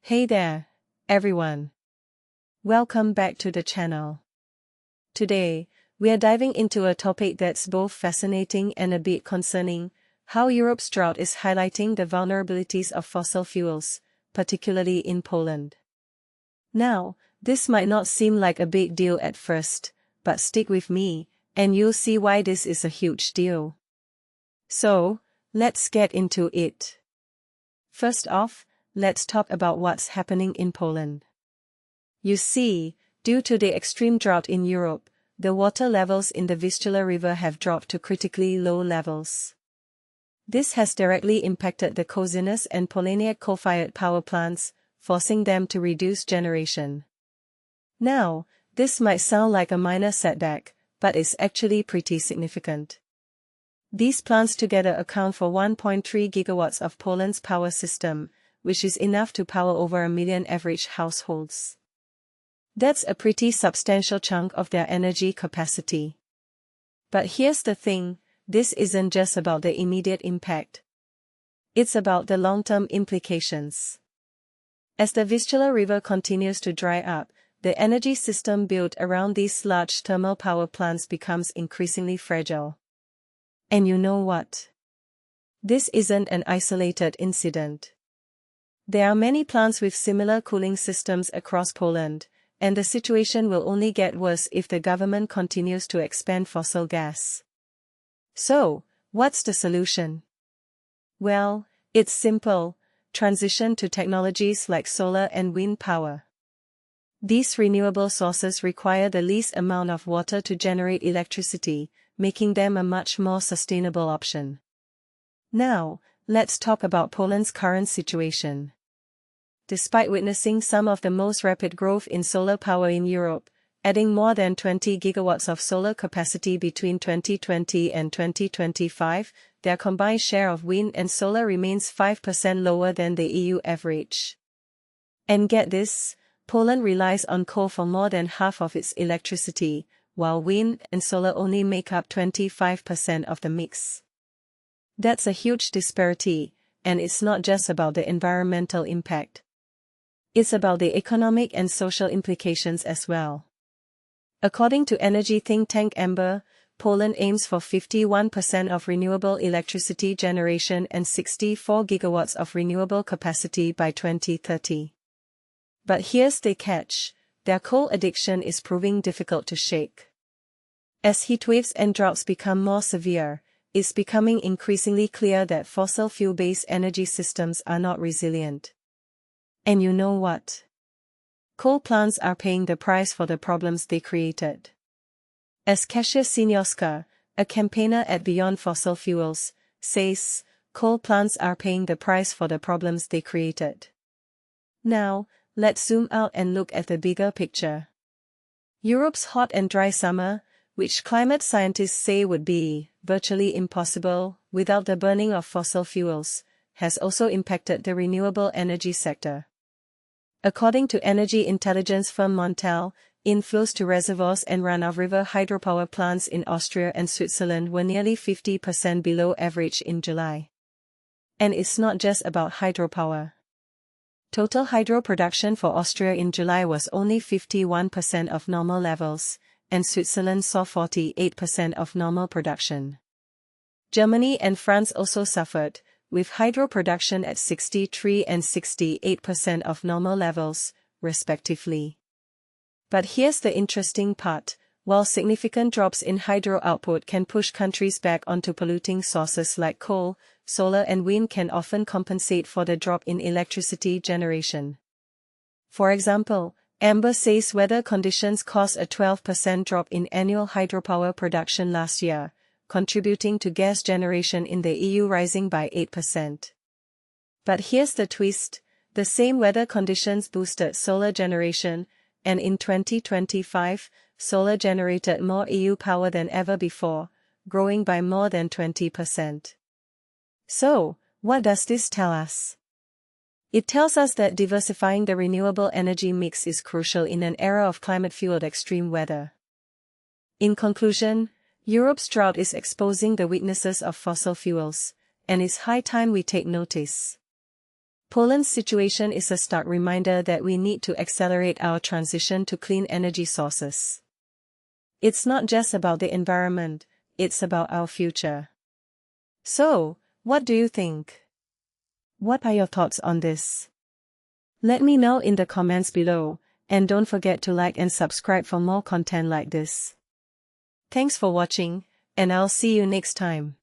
Hey there, everyone. Welcome back to the channel. Today, we are diving into a topic that's both fascinating and a bit concerning: how Europe's drought is highlighting the vulnerabilities of fossil fuels, particularly in Poland. Now, this might not seem like a big deal at first, but stick with me, and you'll see why this is a huge deal. So, let's get into it. First off, let's talk about what's happening in Poland. You see, due to the extreme drought in Europe, the water levels in the Vistula River have dropped to critically low levels. This has directly impacted the Kozienice and Polaniec coal-fired power plants, forcing them to reduce generation. Now, this might sound like a minor setback, but it's actually pretty significant. These plants together account for 1.3 gigawatts of Poland's power system, which is enough to power over 1 million average households. That's a pretty substantial chunk of their energy capacity. But here's the thing, this isn't just about the immediate impact. It's about the long-term implications. As the Vistula River continues to dry up, the energy system built around these large thermal power plants becomes increasingly fragile. And you know what? This isn't an isolated incident. There are many plants with similar cooling systems across Poland, and the situation will only get worse if the government continues to expand fossil gas. So, what's the solution? Well, it's simple: transition to technologies like solar and wind power. These renewable sources require the least amount of water to generate electricity, making them a much more sustainable option. Now, let's talk about Poland's current situation. Despite witnessing some of the most rapid growth in solar power in Europe, adding more than 20 gigawatts of solar capacity between 2020 and 2025, their combined share of wind and solar remains 5% lower than the EU average. And get this, Poland relies on coal for more than half of its electricity, while wind and solar only make up 25% of the mix. That's a huge disparity, and it's not just about the environmental impact. It's about the economic and social implications as well. According to energy think tank Amber, Poland aims for 51% of renewable electricity generation and 64 gigawatts of renewable capacity by 2030. But here's the catch: their coal addiction is proving difficult to shake. As heatwaves and droughts become more severe, it's becoming increasingly clear that fossil fuel-based energy systems are not resilient. And you know what? Coal plants are paying the price for the problems they created. As Kasia Siniowska, a campaigner at Beyond Fossil Fuels, says, coal plants are paying the price for the problems they created. Now, let's zoom out and look at the bigger picture. Europe's hot and dry summer, which climate scientists say would be virtually impossible without the burning of fossil fuels, has also impacted the renewable energy sector. According to energy intelligence firm Montel, inflows to reservoirs and run-of-river hydropower plants in Austria and Switzerland were nearly 50% below average in July. And it's not just about hydropower. Total hydro production for Austria in July was only 51% of normal levels, and Switzerland saw 48% of normal production. Germany and France also suffered, with hydro production at 63 and 68% of normal levels, respectively. But here's the interesting part: while significant drops in hydro output can push countries back onto polluting sources like coal, solar and wind can often compensate for the drop in electricity generation. For example, Amber says weather conditions caused a 12% drop in annual hydropower production last year, contributing to gas generation in the EU rising by 8%. But here's the twist: the same weather conditions boosted solar generation, and in 2025, solar generated more EU power than ever before, growing by more than 20%. So, what does this tell us? It tells us that diversifying the renewable energy mix is crucial in an era of climate-fueled extreme weather. In conclusion, Europe's drought is exposing the weaknesses of fossil fuels, and it's high time we take notice. Poland's situation is a stark reminder that we need to accelerate our transition to clean energy sources. It's not just about the environment, it's about our future. So, what do you think? What are your thoughts on this? Let me know in the comments below, and don't forget to like and subscribe for more content like this. Thanks for watching, and I'll see you next time.